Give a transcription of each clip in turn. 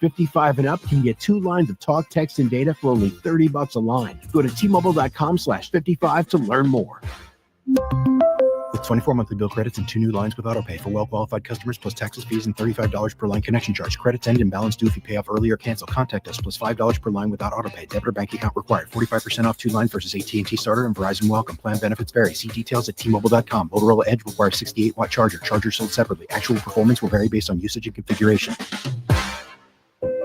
55 and up can get 2 lines of talk, text, and data for only $30 a line. Go to T-Mobile.com/55 to learn more. With 24 monthly bill credits and 2 new lines with autopay for well-qualified customers, plus taxes, fees, and $35 per line connection charge. Credits end and balance due if you pay off early or cancel. Contact us, plus $5 per line without autopay. Debit or bank account required. 45% off 2 lines versus AT&T Starter and Verizon Welcome. Plan benefits vary. See details at T-Mobile.com. Motorola Edge requires 68-watt charger. Charger sold separately. Actual performance will vary based on usage and configuration.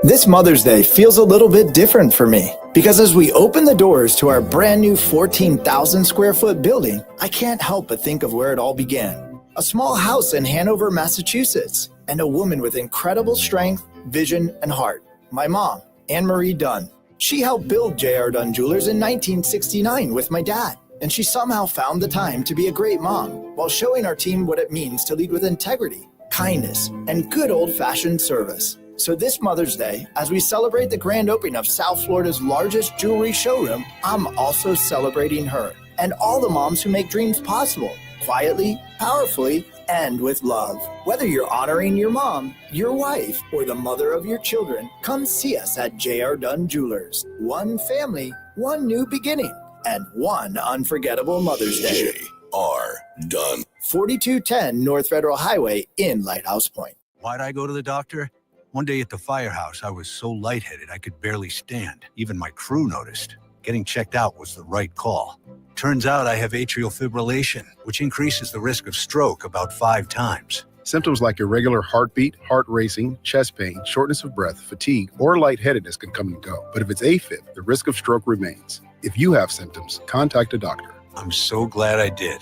This Mother's Day feels a little bit different for me because as we open the doors to our brand new 14,000 square foot building, I can't help but think of where it all began. A small house in Hanover, Massachusetts, and a woman with incredible strength, vision, and heart. My mom, Anne Marie Dunn. She helped build J.R. Dunn Jewelers in 1969 with my dad, and she somehow found the time to be a great mom while showing our team what it means to lead with integrity, kindness, and good old-fashioned service. So this Mother's Day, as we celebrate the grand opening of South Florida's largest jewelry showroom, I'm also celebrating her and all the moms who make dreams possible, quietly, powerfully, and with love. Whether you're honoring your mom, your wife, or the mother of your children, come see us at J.R. Dunn Jewelers. One family, one new beginning, and one unforgettable Mother's Day. J.R. Dunn. 4210 North Federal Highway in Lighthouse Point. Why'd I go to the doctor? One day at the firehouse, I was so lightheaded I could barely stand. Even my crew noticed. Getting checked out was the right call. Turns out I have atrial fibrillation, which increases the risk of stroke about 5 times. Symptoms like irregular heartbeat, heart racing, chest pain, shortness of breath, fatigue, or lightheadedness can come and go. But if it's AFib, the risk of stroke remains. If you have symptoms, contact a doctor. I'm so glad I did.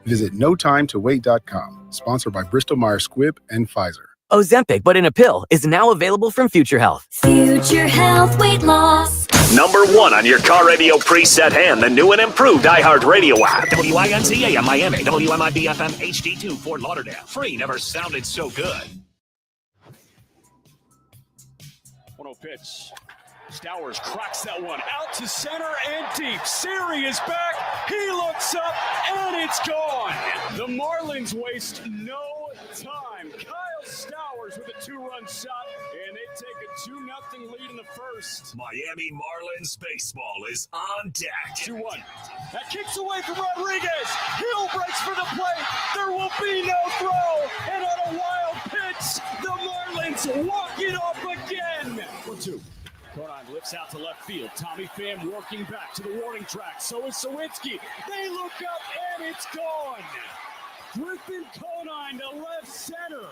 Visit NoTimeToWait.com, sponsored by Bristol-Myers Squibb and Pfizer. Ozempic, but in a pill, is now available from Future Health. Future Health weight loss. Number 1 on your car radio preset and the new and improved iHeartRadio app. WINCA Miami, WMIB FM HD2 Fort Lauderdale. Free never sounded so good. 1-0 pitch. Stowers cracks that one out to center and deep. Siri is back. He looks up and it's gone. The Marlins waste no time. Kyle Stowers with a 2-run shot, and they take a 2-0 lead in the first. Miami Marlins baseball is on deck. 2-1. That kicks away from Rodriguez. Hill breaks for the plate. There will be no throw. And on a wild pitch, the Marlins walk it off again. 1-2. Conine lifts out to left field. Tommy Pham working back to the warning track. So is Sawinski. They look up and it's gone. Griffin Conine to left center.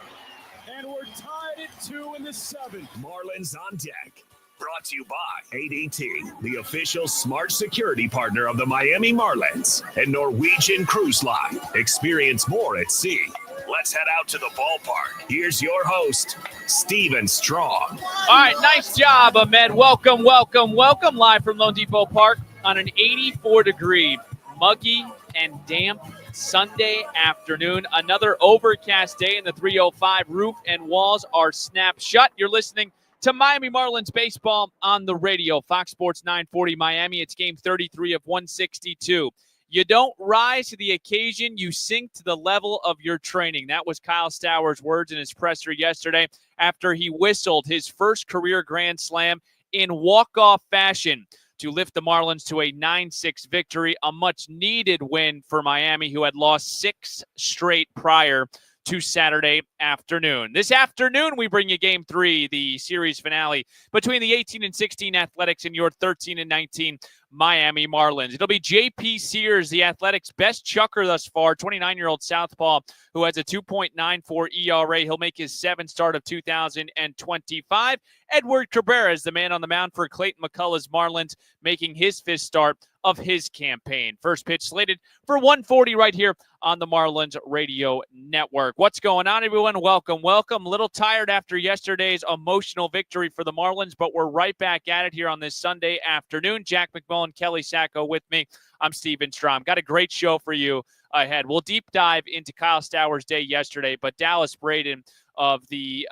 And we're tied at 2 in the 7th. Marlins on deck. Brought to you by ADT, the official smart security partner of the Miami Marlins and Norwegian Cruise Line. Experience more at sea. Let's head out to the ballpark. Here's your host, Steven Strong. All right, nice job, Ahmed. Welcome live from Lone Depot Park on an 84-degree, muggy and damp Sunday afternoon. Another overcast day in the 305. Roof and walls are snapped shut. You're listening to Miami Marlins baseball on the radio. Fox Sports 940 Miami. It's game 33 of 162. You don't rise to the occasion, you sink to the level of your training. That was Kyle Stowers' words in his presser yesterday after he whistled his first career grand slam in walk-off fashion to lift the Marlins to a 9-6 victory, a much-needed win for Miami, who had lost 6 straight prior to Saturday afternoon. This afternoon, we bring you Game 3, the series finale between the 18-16 Athletics and your 13-19 Miami Marlins. It'll be J.P. Sears, the Athletics' best chucker thus far, 29-year-old southpaw who has a 2.94 ERA. He'll make his 7th start of 2025. Edward Cabrera is the man on the mound for Clayton McCullough's Marlins, making his 5th start of his campaign. First pitch slated for 1:40 right here on the Marlins Radio Network. What's going on, everyone? Welcome. A little tired after yesterday's emotional victory for the Marlins, but we're right back at it here on this Sunday afternoon. Jack McMullen, Kelly Sacco with me. I'm Steven Strom. Got a great show for you ahead. We'll deep dive into Kyle Stowers' day yesterday, but Dallas Braden of the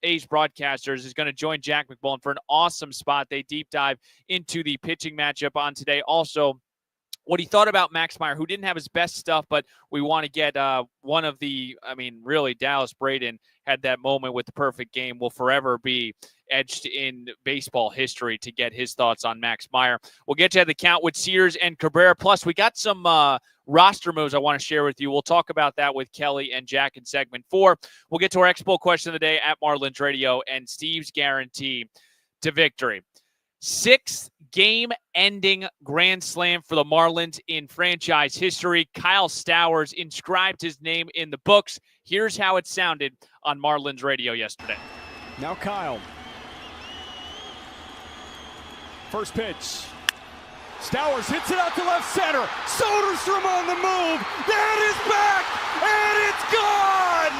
A's broadcasters is going to join Jack McMullen for an awesome spot. They deep dive into the pitching matchup on today. Also, what he thought about Max Meyer, who didn't have his best stuff, but we want to get one of the, really, Dallas Braden had that moment with the perfect game, will forever be etched in baseball history to get his thoughts on Max Meyer. We'll get to the count with Sears and Cabrera. Plus, we got some roster moves I want to share with you. We'll talk about that with Kelly and Jack in segment 4. We'll get to our Expo question of the day at Marlins Radio and Steve's guarantee to victory. 6th game-ending grand slam for the Marlins in franchise history. Kyle Stowers inscribed his name in the books. Here's how it sounded on Marlins Radio yesterday. Now Kyle. First pitch. Stowers hits it out to left center. Soderstrom on the move. That is back, and it's gone!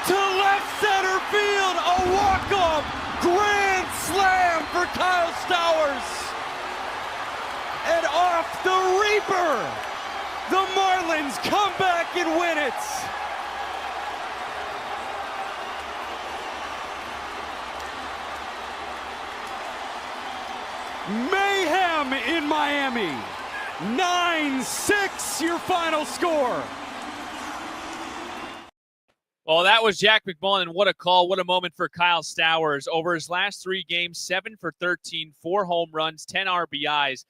To left center field, a walk-off grand slam for Kyle Stowers. And off the Reaper, the Marlins come back and win it. Mayhem in Miami. 9-6 your final score. Well, that was Jack McMullen, and what a call, what a moment for Kyle Stowers. Over his last 3 games, 7 for 13, 4 home runs, 10 RBIs.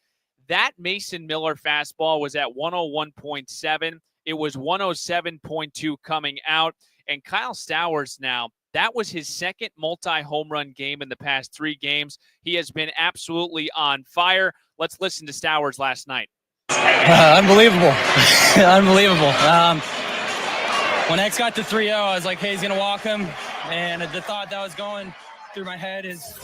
That Mason Miller fastball was at 101.7. It was 107.2 coming out. And Kyle Stowers now, that was his second multi-home run game in the past 3 games. He has been absolutely on fire. Let's listen to Stowers last night. Unbelievable. Unbelievable. When X got to 3-0, I was like, hey, he's going to walk him. And the thought that was going through my head is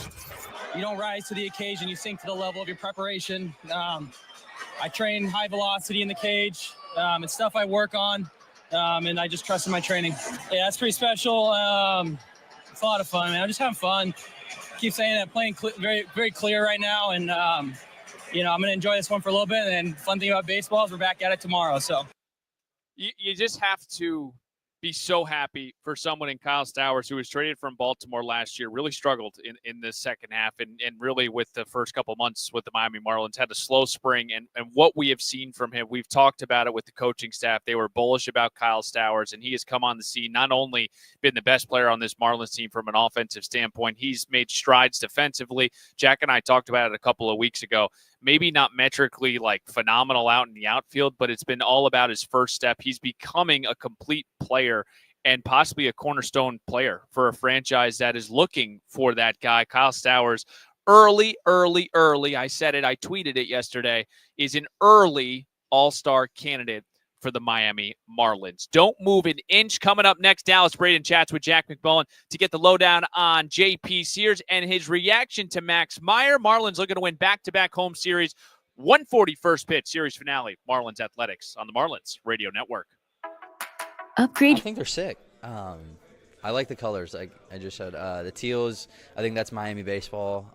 you don't rise to the occasion. You sink to the level of your preparation. I train high velocity in the cage. It's stuff I work on, and I just trust in my training. Yeah, that's pretty special. It's a lot of fun, man. I'm just having fun. Keep saying that, playing very, very clear right now. And, I'm going to enjoy this one for a little bit. And fun thing about baseball is we're back at it tomorrow. So you just have to be so happy for someone in Kyle Stowers, who was traded from Baltimore last year, really struggled in the second half, and really with the first couple months with the Miami Marlins, had a slow spring. And what we have seen from him, we've talked about it with the coaching staff. They were bullish about Kyle Stowers, and he has come on the scene, not only been the best player on this Marlins team from an offensive standpoint, he's made strides defensively. Jack and I talked about it a couple of weeks ago. Maybe not metrically like phenomenal out in the outfield, but it's been all about his first step. He's becoming a complete player and possibly a cornerstone player for a franchise that is looking for that guy. Kyle Stowers, early, I said it, I tweeted it yesterday, is an early all-star candidate for the Miami Marlins. Don't move an inch. Coming up next, Dallas Braden chats with Jack McMullen to get the lowdown on JP Sears and his reaction to Max Meyer. Marlins looking to win back-to-back home series. 1:40 first pitch series finale. Marlins Athletics on the Marlins Radio Network. Upgrade. I think they're sick. I like the colors. Like I just said, the teals, I think that's Miami baseball.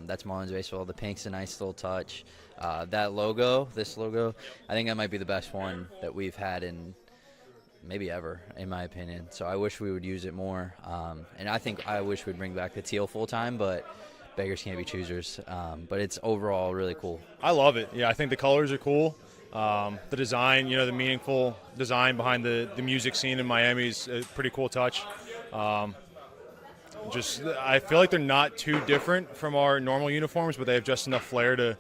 That's Marlins baseball. The pink's a nice little touch. That logo, this logo, I think that might be the best one that we've had in maybe ever, in my opinion. So I wish we would use it more. And I wish we'd bring back the teal full time, but beggars can't be choosers. But it's overall really cool. I love it. Yeah, I think the colors are cool. The design, the meaningful design behind the music scene in Miami is a pretty cool touch. I feel like they're not too different from our normal uniforms, but they have just enough flair to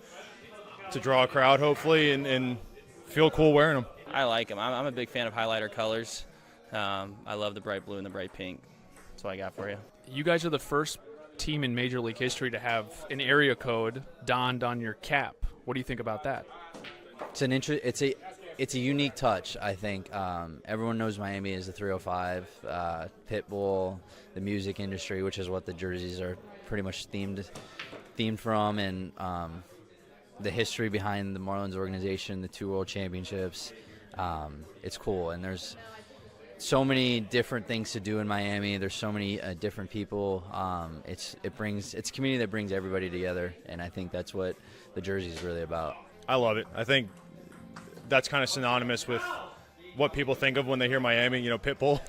draw a crowd, hopefully, and feel cool wearing them. I like them. I'm a big fan of highlighter colors. I love the bright blue and the bright pink. That's what I got for you. You guys are the first team in Major League history to have an area code donned on your cap. What do you think about that? It's a unique touch, I think. Everyone knows Miami is the 305, Pitbull, the music industry, which is what the jerseys are pretty much themed from, and the history behind the Marlins organization, the 2 World Championships. It's cool, and there's so many different things to do in Miami. There's so many different people. It's a community that brings everybody together, and I think that's what the jersey is really about. I love it. I think that's kind of synonymous with what people think of when they hear Miami. Pitbull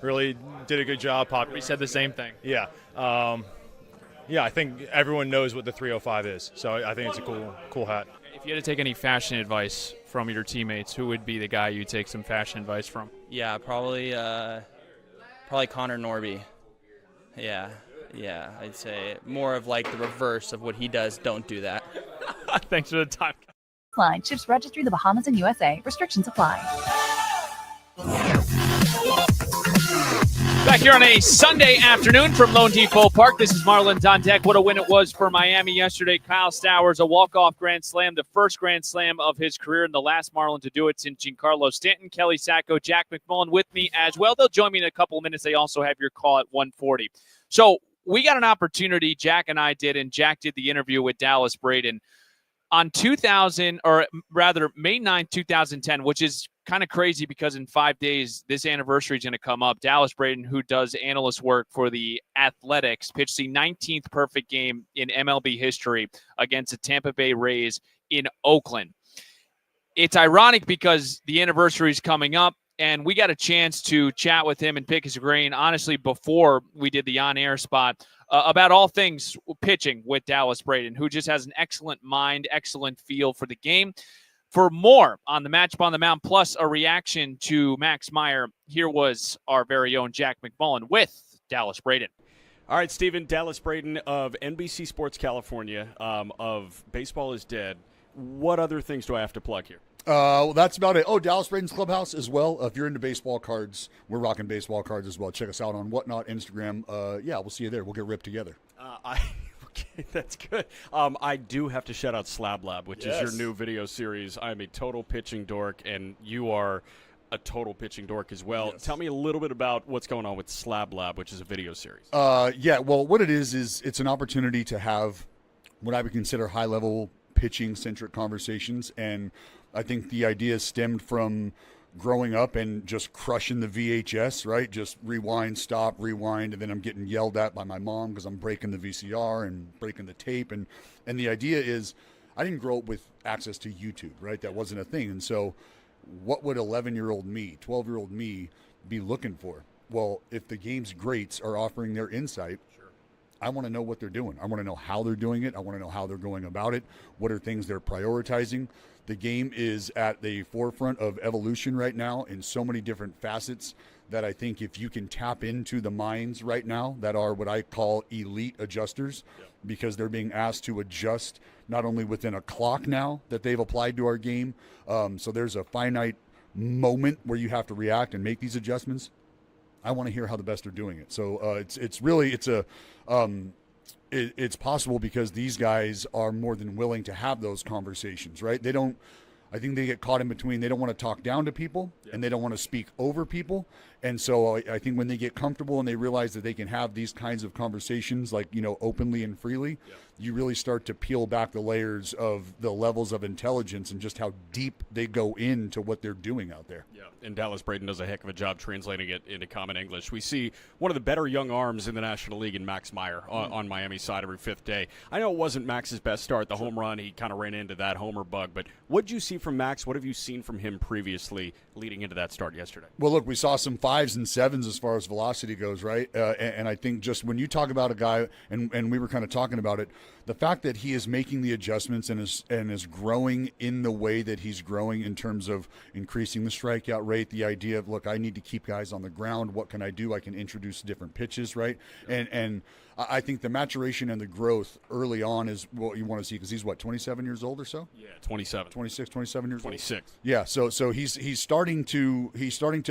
really did a good job. We said the same thing. Yeah. I think everyone knows what the 305 is, so I think it's a cool hat. If you had to take any fashion advice from your teammates, who would be the guy you'd take some fashion advice from? Yeah, probably Probably Connor Norby. Yeah, I'd say more of like the reverse of what he does. Don't do that. Thanks for the time. Line ships registry the Bahamas and USA. Restrictions apply. Back here on a Sunday afternoon from Lone Depot Park. This is Marlins on deck. What a win it was for Miami yesterday. Kyle Stowers, a walk-off grand slam, the first grand slam of his career, and the last Marlin to do it since Giancarlo Stanton. Kelly Sacco, Jack McMullen with me as well. They'll join me in a couple of minutes. They also have your call at 1:40. So we got an opportunity, Jack and I did, and Jack did the interview with Dallas Braden on May 9th, 2010, which is kind of crazy because in 5 days, this anniversary is going to come up. Dallas Braden, who does analyst work for the Athletics, pitched the 19th perfect game in MLB history against the Tampa Bay Rays in Oakland. It's ironic because the anniversary is coming up, and we got a chance to chat with him and pick his brain, honestly, before we did the on-air spot about all things pitching with Dallas Braden, who just has an excellent mind, excellent feel for the game. For more on the matchup on the mound, plus a reaction to Max Meyer, here was our very own Jack McMullen with Dallas Braden. All right, Steven, Dallas Braden of NBC Sports California, of Baseball is Dead. What other things do I have to plug here? Well, that's about it. Oh, Dallas Braden's Clubhouse as well. If you're into baseball cards, we're rocking baseball cards as well. Check us out on Whatnot, Instagram. Yeah, we'll see you there. We'll get ripped together. Okay, that's good. I do have to shout out Slab Lab, which is your new video series. I'm a total pitching dork, and you are a total pitching dork as well. Yes. Tell me a little bit about what's going on with Slab Lab, which is a video series. Yeah, well, what it is it's an opportunity to have what I would consider high-level pitching-centric conversations, and I think the idea stemmed from growing up and just crushing the VHS, right? Just rewind, stop, rewind, and then I'm getting yelled at by my mom because I'm breaking the VCR and breaking the tape. And the idea is I didn't grow up with access to YouTube, right? That wasn't a thing. And so what would 11-year-old me, 12-year-old me be looking for? Well, if the game's greats are offering their insight, I want to know what they're doing. I want to know how they're doing it. I want to know how they're going about it. What are things they're prioritizing? The game is at the forefront of evolution right now in so many different facets that I think if you can tap into the minds right now that are what I call elite adjusters, because they're being asked to adjust not only within a clock now that they've applied to our game. So there's a finite moment where you have to react and make these adjustments. I want to hear how the best are doing it. So it's possible because these guys are more than willing to have those conversations, right? I think they get caught in between. They don't want to talk down to people and they don't want to speak over people. And so I think when they get comfortable and they realize that they can have these kinds of conversations, like, openly and freely, you really start to peel back the layers of the levels of intelligence and just how deep they go into what they're doing out there. Yeah, and Dallas Braden does a heck of a job translating it into common English. We see one of the better young arms in the National League in Max Meyer on Miami's side every fifth day. I know it wasn't Max's best start, the home run. He kind of ran into that homer bug. But what did you see from Max? What have you seen from him previously leading into that start yesterday? Well, look, we saw some 5s and 7s as far as velocity goes, right? And I think just when you talk about a guy, and we were kind of talking about it, the fact that he is making the adjustments and is growing in the way that he's growing in terms of increasing the strikeout rate, the idea of, look, I need to keep guys on the ground. What can I do? I can introduce different pitches, right? And I think the maturation and the growth early on is what you want to see, because he's, 27 years old or so? Yeah, 27. 26, 27 years 26. old? Yeah, so he's starting to,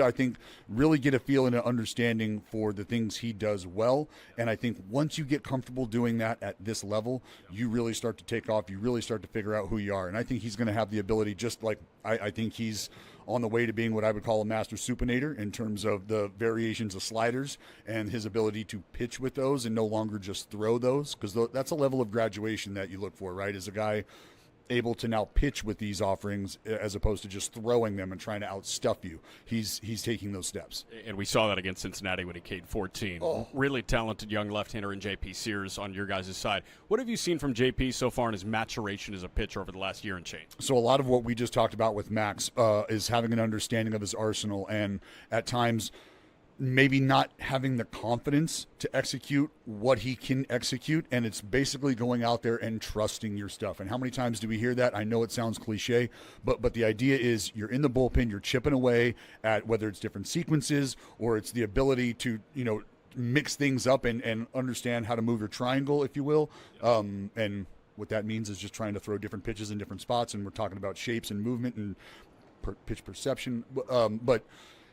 I think, really get a feel and an understanding for the things he does well. And I think once you get comfortable doing that at this level, you really start to take off. You really start to figure out who you are. And I think he's going to have the ability, just like I think he's on the way to being what I would call a master supinator in terms of the variations of sliders and his ability to pitch with those and no longer just throw those, because that's a level of graduation that you look for, right? As a guy able to now pitch with these offerings as opposed to just throwing them and trying to outstuff you. He's taking those steps. And we saw that against Cincinnati when he K'd 14. Oh. Really talented young left-hander in JP Sears on your guys' side. What have you seen from JP so far in his maturation as a pitcher over the last year and change? So a lot of what we just talked about with Max is having an understanding of his arsenal, and at times maybe not having the confidence to execute what he can execute, and it's basically going out there and trusting your stuff. And how many times do we hear that? I know it sounds cliche, but the idea is you're in the bullpen, you're chipping away at whether it's different sequences or it's the ability to, mix things up and understand how to move your triangle, if you will. And what that means is just trying to throw different pitches in different spots, and we're talking about shapes and movement and pitch perception. But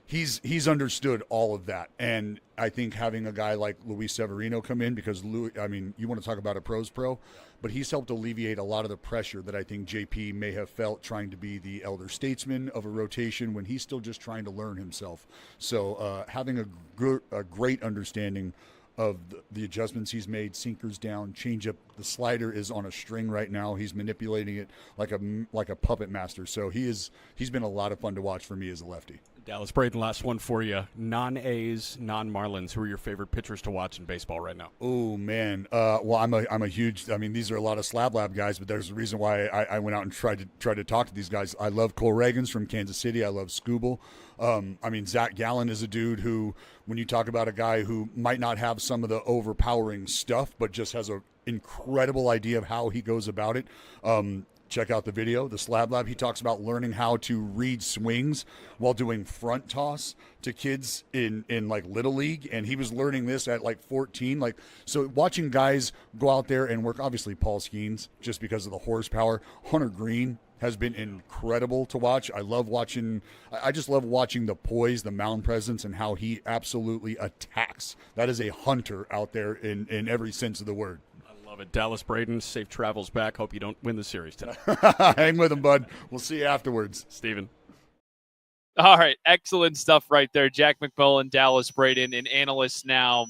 he's understood all of that, and I think having a guy like Luis Severino come in, because you want to talk about a pro's pro, but he's helped alleviate a lot of the pressure that I think JP may have felt trying to be the elder statesman of a rotation when he's still just trying to learn himself. So having a great understanding of the adjustments he's made, sinkers down, changeup. The slider is on a string right now. He's manipulating it like a puppet master. So he's been a lot of fun to watch for me as a lefty. Dallas Braden, last one for you. Non-A's, non-Marlins. Who are your favorite pitchers to watch in baseball right now? Oh man, well I'm a huge. I mean, these are a lot of Slab Lab guys, but there's a reason why I went out and tried to talk to these guys. I love Cole Reagans from Kansas City. I love Scooble. Zach Gallen is a dude who, when you talk about a guy who might not have some of the overpowering stuff, but just has an incredible idea of how he goes about it. Check out the video, the Slab Lab. He talks about learning how to read swings while doing front toss to kids in like Little League. And he was learning this at like 14. So watching guys go out there and work, obviously Paul Skeens, just because of the horsepower. Hunter Green has been incredible to watch. I just love watching the poise, the mound presence, and how he absolutely attacks. That is a hunter out there in every sense of the word. Love it. Dallas Braden, safe travels back. Hope you don't win the series tonight. Hang with him, bud. We'll see you afterwards. Steven. All right. Excellent stuff right there. Jack McMullen, Dallas Braden, an analyst now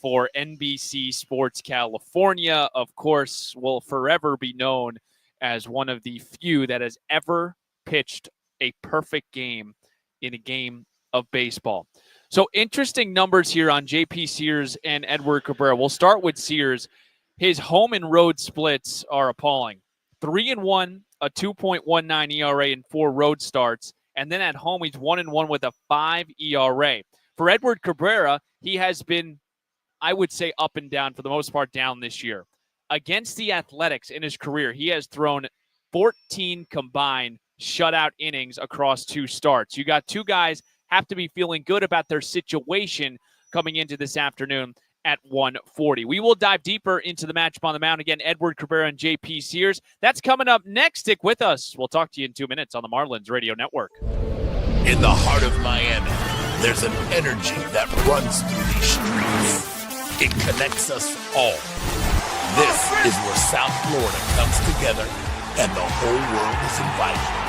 for NBC Sports California. Of course, will forever be known as one of the few that has ever pitched a perfect game in a game of baseball. So interesting numbers here on JP Sears and Edward Cabrera. We'll start with Sears. His home and road splits are appalling. 3-1, a 2.19 ERA in 4 road starts. And then at home, he's 1-1 with a 5 ERA. For Edward Cabrera, he has been, I would say, up and down, for the most part, down this year. Against the Athletics in his career, he has thrown 14 combined shutout innings across 2 starts. You got 2 guys have to be feeling good about their situation coming into this afternoon at 1:40. We will dive deeper into the matchup on the mound. Again, Edward Cabrera and JP Sears. That's coming up next. Stick with us. We'll talk to you in 2 minutes on the Marlins Radio Network. In the heart of Miami, there's an energy that runs through these streets. It connects us all. This is where South Florida comes together and the whole world is invited.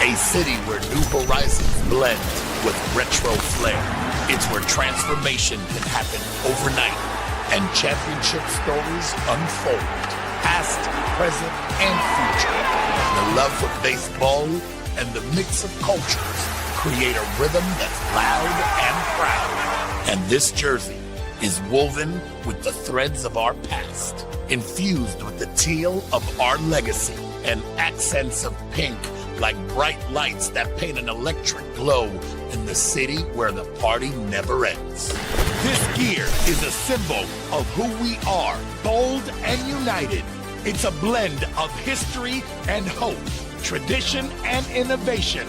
A city where new horizons blend with retro flair. It's where transformation can happen overnight and championship stories unfold, past, present, and future. The love for baseball and the mix of cultures create a rhythm that's loud and proud. And this jersey is woven with the threads of our past, infused with the teal of our legacy, and accents of pink like bright lights that paint an electric glow in the city where the party never ends. This gear is a symbol of who we are, bold and united. It's a blend of history and hope, tradition and innovation.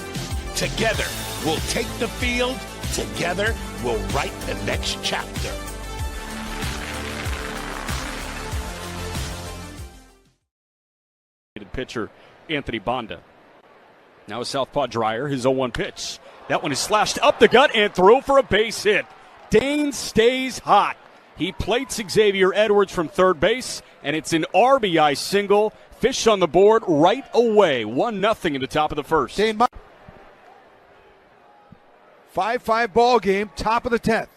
Together, we'll take the field. Together, we'll write the next chapter. Pitcher Anthony Banda. Now a southpaw Dreyer, his 0-1 pitch. That one is slashed up the gut and throw for a base hit. Dane stays hot. He plates Xavier Edwards from third base, and it's an RBI single. Fish on the board right away. 1-0 in the top of the first. 5-5 ball game, top of the 10th.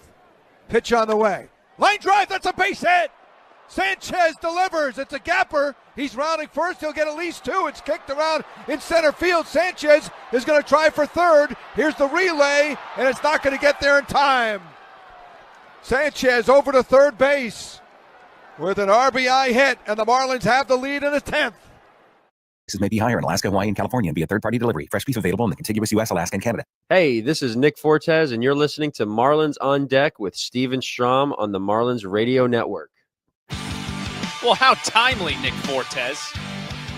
Pitch on the way. Line drive, that's a base hit. Sanchez delivers. It's a gapper. He's rounding first. He'll get at least 2. It's kicked around in center field. Sanchez is going to try for third. Here's the relay, and it's not going to get there in time. Sanchez over to third base with an RBI hit, and the Marlins have the lead in the 10th. Prices may be higher in Alaska, Hawaii, and California and via third-party delivery. Fresh beef available in the contiguous U.S., Alaska, and Canada. Hey, this is Nick Fortes, and you're listening to Marlins on Deck with Steven Strom on the Marlins Radio Network. Well, how timely, Nick Fortes.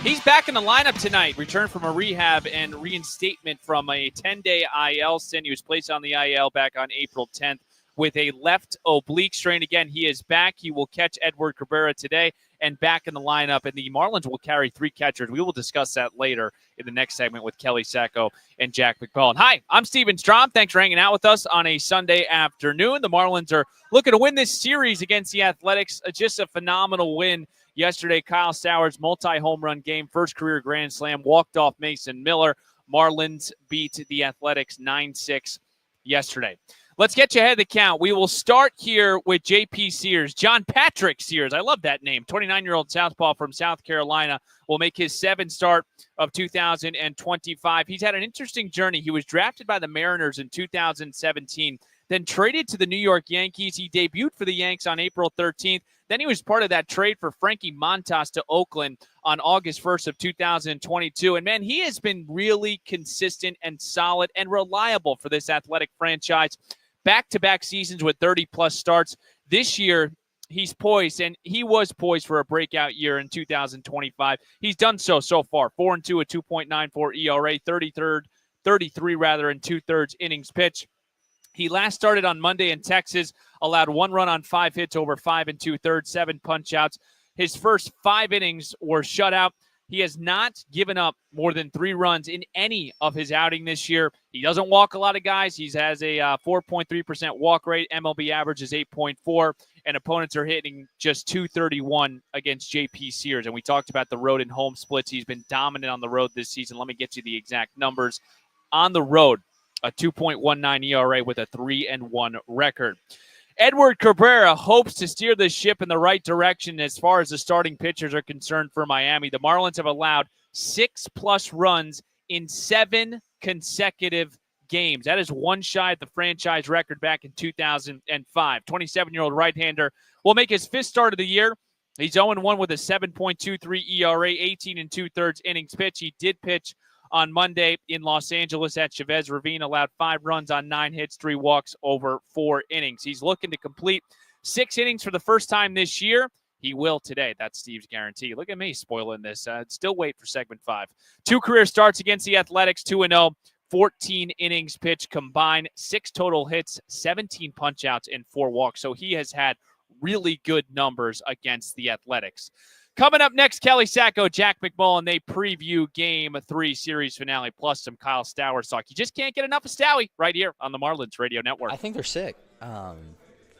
He's back in the lineup tonight, returned from a rehab and reinstatement from a 10-day IL stint. He was placed on the IL back on April 10th with a left oblique strain. Again, he is back. He will catch Edward Cabrera today and back in the lineup. And the Marlins will carry 3 catchers. We will discuss that later in the next segment with Kelly Sacco and Jack McMullen. Hi, I'm Steven Strom. Thanks for hanging out with us on a Sunday afternoon. The Marlins are looking to win this series against the Athletics. Just a phenomenal win yesterday. Kyle Stowers, multi-home run game, first career grand slam, walked off Mason Miller. Marlins beat the Athletics 9-6 yesterday. Let's get you ahead of the count. We will start here with J.P. Sears. John Patrick Sears, I love that name. 29-year-old southpaw from South Carolina will make his 7th start of 2025. He's had an interesting journey. He was drafted by the Mariners in 2017, then traded to the New York Yankees. He debuted for the Yanks on April 13th. Then he was part of that trade for Frankie Montas to Oakland on August 1st of 2022. And, man, he has been really consistent and solid and reliable for this Athletic franchise. Back-to-back seasons with 30-plus starts. This year, he's poised, and he was poised for a breakout year in 2025. He's done so far. 4-2, a 2.94 ERA, 33 and 2/3 innings pitched. He last started on Monday in Texas, allowed 1 run on 5 hits over 5 2/3, 7 punch-outs. His first 5 innings were shutout. He has not given up more than 3 runs in any of his outing this year. He doesn't walk a lot of guys. He has a 4.3% walk rate. MLB average is 8.4, and opponents are hitting just 231 against J.P. Sears. And we talked about the road and home splits. He's been dominant on the road this season. Let me get you the exact numbers. On the road, a 2.19 ERA with a 3-1 record. Edward Cabrera hopes to steer the ship in the right direction as far as the starting pitchers are concerned for Miami. The Marlins have allowed 6+ runs in 7 consecutive games. That is one shy of the franchise record back in 2005. 27-year-old right-hander will make his 5th start of the year. He's 0-1 with a 7.23 ERA, 18 2/3 innings pitched. He did pitch on Monday in Los Angeles at Chavez Ravine, allowed 5 runs on 9 hits, 3 walks over 4 innings. He's looking to complete 6 innings for the first time this year. He will today. That's Steve's guarantee. Look at me spoiling this. Still wait for segment 5. 2 career starts against the Athletics, 2-0, 14 innings pitched combined, 6 total hits, 17 punch-outs, and 4 walks. So he has had really good numbers against the Athletics. Coming up next, Kelly Sacco, Jack McMullen. They preview Game 3 series finale, plus some Kyle Stowers talk. You just can't get enough of Stowie right here on the Marlins Radio Network. I think they're sick. I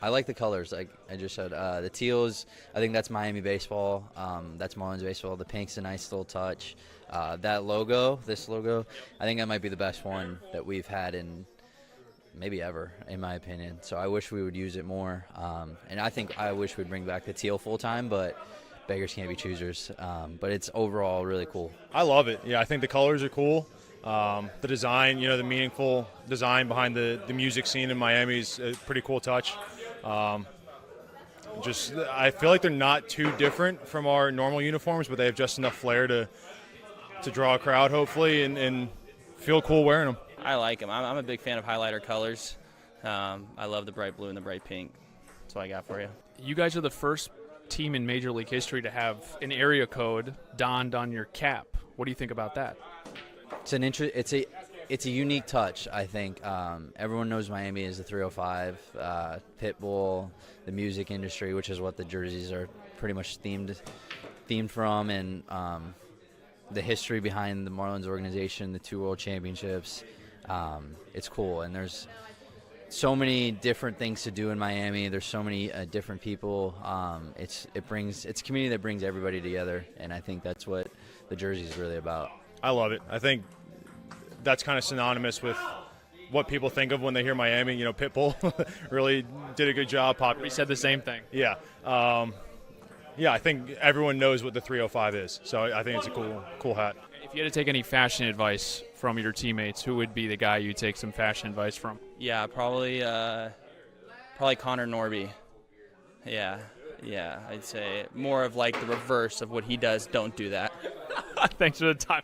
like the colors. Like I just said, the teals, I think that's Miami baseball. That's Marlins baseball. The pink's a nice little touch. That logo, this logo, I think that might be the best one that we've had in maybe ever, in my opinion. So I wish we would use it more. And I wish we'd bring back the teal full time, but beggars can't be choosers, but it's overall really cool. I love it. Yeah, I think the colors are cool. The design, the meaningful design behind the music scene in Miami is a pretty cool touch. I feel like they're not too different from our normal uniforms, but they have just enough flair to draw a crowd, hopefully, and feel cool wearing them. I like them. I'm a big fan of highlighter colors. I love the bright blue and the bright pink. That's what I got for you. You guys are the first team in Major League history to have an area code donned on your cap. What do you think about that? It's a unique touch, I think. Everyone knows Miami is the 305, Pitbull, the music industry, which is what the jerseys are pretty much themed from, and the history behind the Marlins organization, the 2 World Championships. It's cool, and there's so many different things to do in Miami. There's so many different people. It's a community that brings everybody together, and I think that's what the jersey is really about. I love it. I think that's kind of synonymous with what people think of when they hear Miami. Pitbull really did a good job. We said the same thing. Yeah. I think everyone knows what the 305 is, so I think it's a cool hat. If you had to take any fashion advice from your teammates, who would be the guy you'd take some fashion advice from? Yeah, probably Connor Norby. Yeah, I'd say more of like the reverse of what he does. Don't do that. Thanks for the time.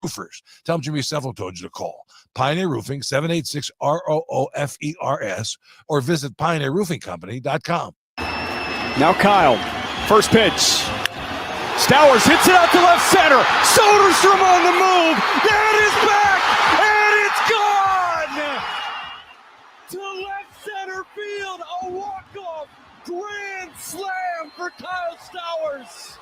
Roofers. Tell them Jimmy Seffel told you to call. Pioneer Roofing, 786-ROOFERS, or visit pioneerroofingcompany.com. Now Kyle, first pitch. Stowers hits it out to left center. Soderstrom on the move. That is back, and it's gone! To left center field, a walk-off grand slam for Kyle Stowers.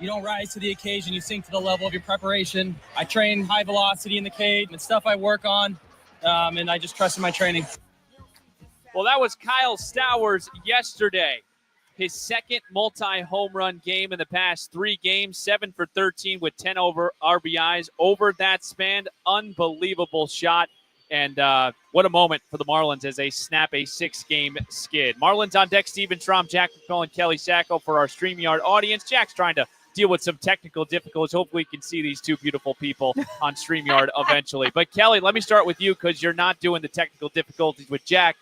You don't rise to the occasion, you sink to the level of your preparation. I train high velocity in the cage. It's stuff I work on, and I just trust in my training. Well, that was Kyle Stowers yesterday. His second multi-home run game in the past 3 games, 7 for 13 with 10 over RBIs over that span. Unbelievable shot. And what a moment for the Marlins as they snap a 6-game skid. Marlins on deck, Steven Strom, Jack McMillan, Kelly Sacco for our StreamYard audience. Jack's trying to deal with some technical difficulties. Hopefully we can see these two beautiful people on StreamYard eventually. But Kelly, let me start with you because you're not doing the technical difficulties with Jack.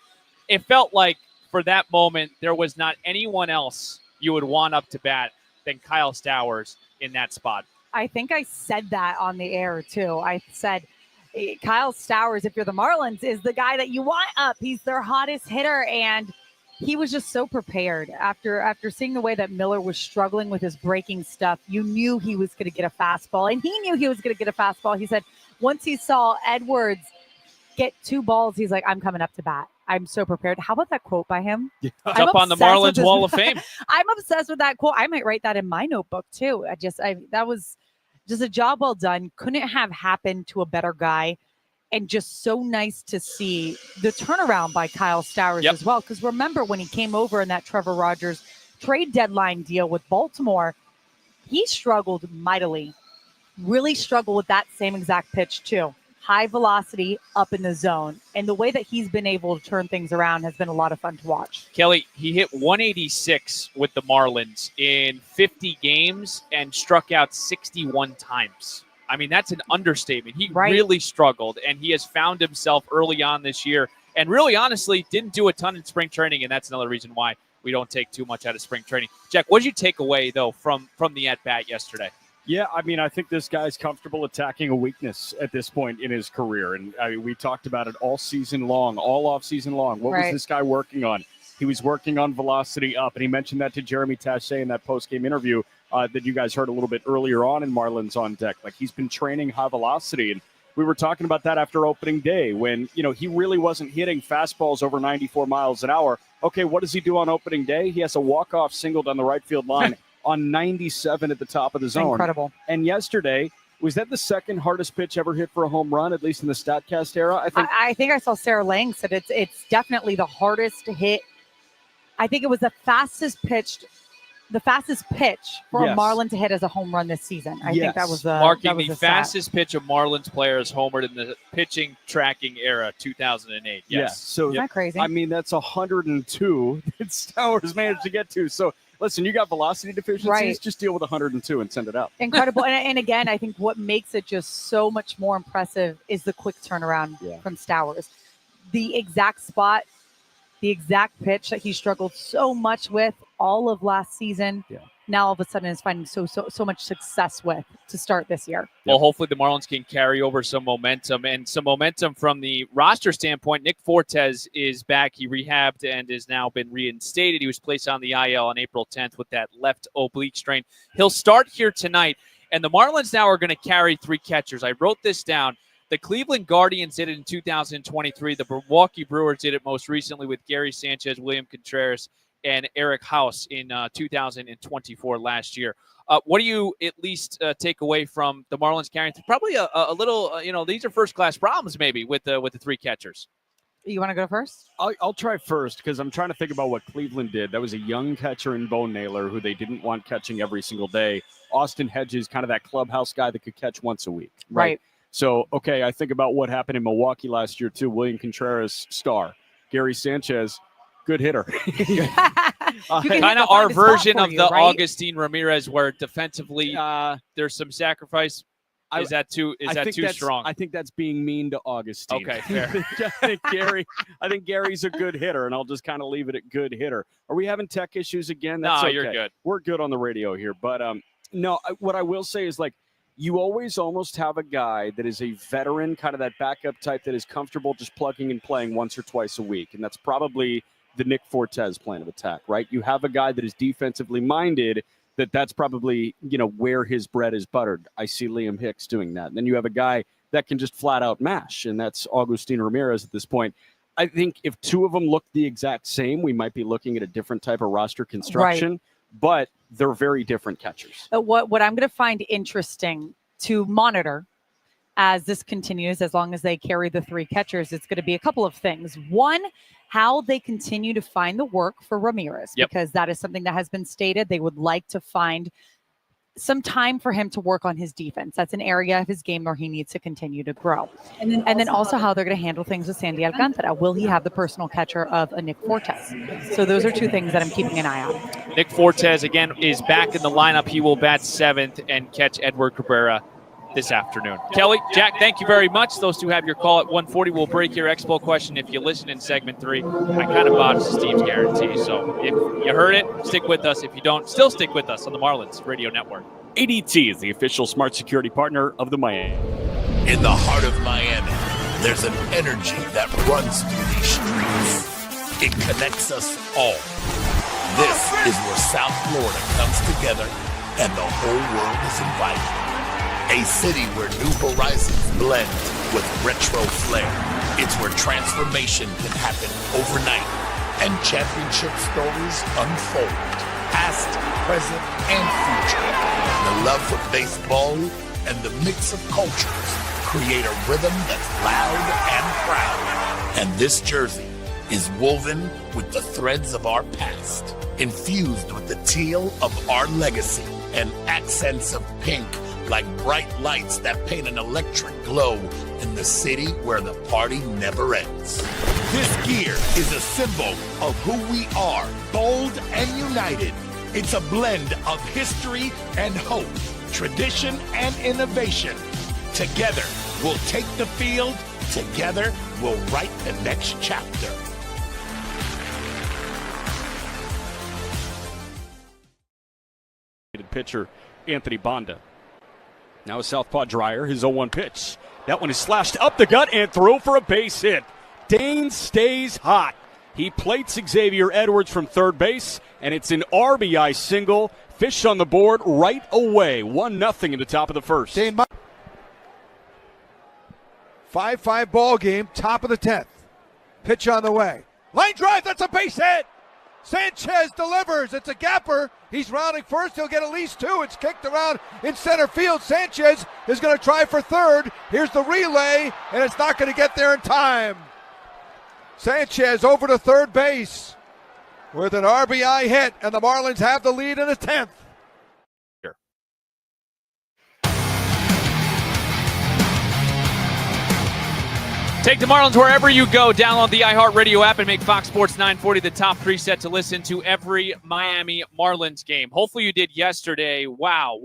It felt like for that moment there was not anyone else you would want up to bat than Kyle Stowers in that spot. I think I said that on the air too. I said Kyle Stowers, if you're the Marlins, is the guy that you want up. He's their hottest hitter, and he was just so prepared. After seeing the way that Miller was struggling with his breaking stuff, you knew he was going to get a fastball, and he knew he was going to get a fastball. He said once he saw Edwards get 2 balls, he's like, I'm coming up to bat. I'm so prepared. How about that quote by him? It's up on the Marlins Wall of Fame. I'm obsessed with that quote. I might write that in my notebook too. That was just a job well done. Couldn't have happened to a better guy. And just so nice to see the turnaround by Kyle Stowers as well. Because remember when he came over in that Trevor Rogers trade deadline deal with Baltimore, he struggled mightily. Really struggled with that same exact pitch too. High velocity up in the zone. And the way that he's been able to turn things around has been a lot of fun to watch. Kelly, he hit 186 with the Marlins in 50 games and struck out 61 times. I mean, that's an understatement. He really struggled, and he has found himself early on this year and really honestly didn't do a ton in spring training, and that's another reason why we don't take too much out of spring training. Jack, what did you take away, though, from the at-bat yesterday? Yeah, I mean, I think this guy's comfortable attacking a weakness at this point in his career. And I mean, we talked about it all season long, all off season long. What was this guy working on? He was working on velocity up, and he mentioned that to Jeremy Taché in that post-game interview that you guys heard a little bit earlier on in Marlins on Deck. Like, he's been training high velocity, and we were talking about that after opening day when, you know, he really wasn't hitting fastballs over 94 miles an hour. Okay, what does he do on opening day? He has a walk-off single down the right field line on 97 at the top of the zone. Incredible. And yesterday, was that the second hardest pitch ever hit for a home run, at least in the StatCast era? I think I saw Sarah Lang said it's definitely the hardest hit. I think it was the fastest pitch for a Marlin to hit as a home run this season. I think that was marking the fastest pitch a Marlins player has homered in the pitching tracking era, 2008. Yes. Yeah. So isn't that crazy? I mean, that's 102 that Stowers managed to get to. So listen, you got velocity deficiencies, just deal with 102 and send it up. Incredible. and again, I think what makes it just so much more impressive is the quick turnaround from Stowers. The exact spot, the exact pitch that he struggled so much with all of last season. Now all of a sudden is finding so much success with to start this year. Well, hopefully the Marlins can carry over some momentum from the roster standpoint. Nick Fortes is back. He rehabbed and has now been reinstated. He was placed on the IL on April 10th with that left oblique strain. He'll start here tonight, and the Marlins now are going to carry 3 catchers. I wrote this down. The Cleveland Guardians did it in 2023. The Milwaukee Brewers did it most recently with Gary Sanchez, William Contreras, and Eric House in 2024 last year. What do you at least take away from the Marlins carrying? Probably a little, these are first-class problems maybe with the 3 catchers. You want to go first? I'll try first because I'm trying to think about what Cleveland did. That was a young catcher in Bo Naylor who they didn't want catching every single day. Austin Hedges, kind of that clubhouse guy that could catch once a week. Right. So, okay, I think about what happened in Milwaukee last year, too. William Contreras, star. Gary Sanchez, good hitter. Kind of our version of the Augustin Ramirez where defensively there's some sacrifice. Is that too strong? I think that's being mean to Augustine. Okay, fair. I think Gary's a good hitter, and I'll just kind of leave it at good hitter. Are we having tech issues again? No, That's okay. You're good. We're good on the radio here. But, no, what I will say is, like, you always almost have a guy that is a veteran, kind of that backup type that is comfortable just plugging and playing once or twice a week. And that's probably the Nick Fortes plan of attack, right? You have a guy that is defensively minded, that's probably, where his bread is buttered. I see Liam Hicks doing that. And then you have a guy that can just flat out mash, and that's Agustin Ramirez at this point. I think if two of them look the exact same, we might be looking at a different type of roster construction. Right. But they're very different catchers. What I'm going to find interesting to monitor as this continues, as long as they carry the three catchers, it's going to be a couple of things. One, how they continue to find the work for Ramirez, because that is something that has been stated. They would like to find some time for him to work on his defense. That's an area of his game where he needs to continue to grow. And then also how they're going to handle things with Sandy Alcantara. Will he have the personal catcher of a Nick Fortes? So those are two things that I'm keeping an eye on. Nick Fortes, again, is back in the lineup. He will bat seventh and catch Edward Cabrera this afternoon. Kelly, Jack, thank you very much. Those two have your call at 1:40. We'll break your Expo question if you listen in segment 3. I kind of botched Steve's guarantee, so if you heard it, stick with us. If you don't, still stick with us on the Marlins Radio Network. ADT is the official smart security partner of the Miami. In the heart of Miami, there's an energy that runs through these streets. It connects us all. This is where South Florida comes together and the whole world is invited. A city where new horizons blend with retro flair. It's where transformation can happen overnight and championship stories unfold, past, present, and future. The love for baseball and the mix of cultures create a rhythm that's loud and proud. And this jersey is woven with the threads of our past, infused with the teal of our legacy and accents of pink like bright lights that paint an electric glow in the city where the party never ends. This gear is a symbol of who we are, bold and united. It's a blend of history and hope, tradition and innovation. Together, we'll take the field. Together, we'll write the next chapter. Pitcher Anthony Banda. Now a southpaw Dreyer, his 0-1 pitch. That one is slashed up the gut and through for a base hit. Dane stays hot. He plates Xavier Edwards from third base, and it's an RBI single. Fish on the board right away. 1-0 in the top of the first. 5-5 ball game, top of the 10th. Pitch on the way. Line drive, that's a base hit. Sanchez delivers. It's a gapper. He's rounding first. He'll get at least 2. It's kicked around in center field. Sanchez is going to try for third. Here's the relay, and it's not going to get there in time. Sanchez over to third base with an RBI hit, and the Marlins have the lead in the 10th. Take the Marlins wherever you go. Download the iHeartRadio app and make Fox Sports 940 the top preset to listen to every Miami Marlins game. Hopefully you did yesterday. Wow.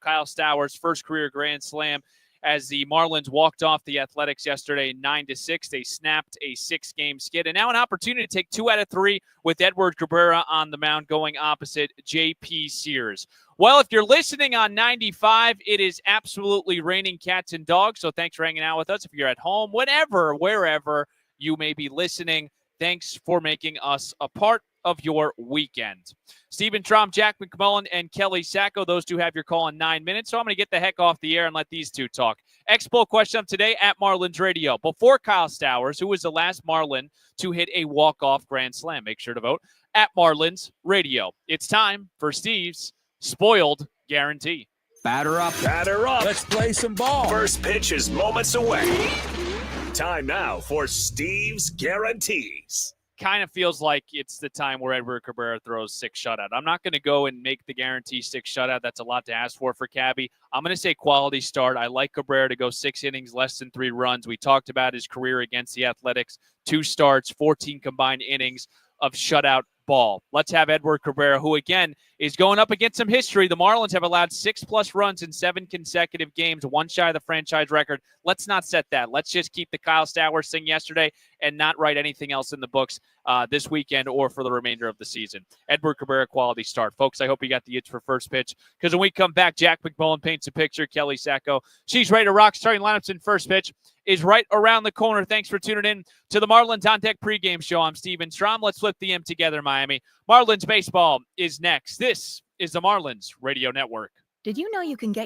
Kyle Stowers' first career grand slam as the Marlins walked off the Athletics yesterday 9-6. They snapped a 6-game skid. And now an opportunity to take 2 out of 3 with Edward Cabrera on the mound going opposite J.P. Sears. Well, if you're listening on 95, it is absolutely raining cats and dogs. So thanks for hanging out with us. If you're at home, wherever you may be listening, thanks for making us a part of your weekend. Stephen Traum, Jack McMullen, and Kelly Sacco, those two have your call in 9 minutes. So I'm going to get the heck off the air and let these two talk. Expo question of today at Marlins Radio. Before Kyle Stowers, who was the last Marlin to hit a walk-off grand slam? Make sure to vote at Marlins Radio. It's time for Steve's Spoiled Guarantee. Batter up. Let's play some ball. First pitch is moments away. Time now for Steve's Guarantees. Kind of feels like it's the time where Edward Cabrera throws 6 shutout. I'm not going to go and make the guarantee 6 shutout. That's a lot to ask for Cabby. I'm going to say quality start. I like Cabrera to go 6 innings, less than 3 runs. We talked about his career against the Athletics. 2 starts, 14 combined innings of shutout ball. Let's have Edward Cabrera, who again is going up against some history. The Marlins have allowed 6+ runs in 7 consecutive games, 1 shy of the franchise record. Let's not set that. Let's just keep the Kyle Stowers thing yesterday and not write anything else in the books this weekend or for the remainder of the season. Edward Cabrera, quality start. Folks, I hope you got the itch for first pitch, because when we come back, Jack McMullen paints a picture. Kelly Sacco, she's ready to rock. Starting lineups in first pitch is right around the corner. Thanks for tuning in to the Marlins On Deck pregame show. I'm Steven Strom. Let's flip the M together, Miami. Marlins baseball is next. This is the Marlins Radio Network. Did you know you can get your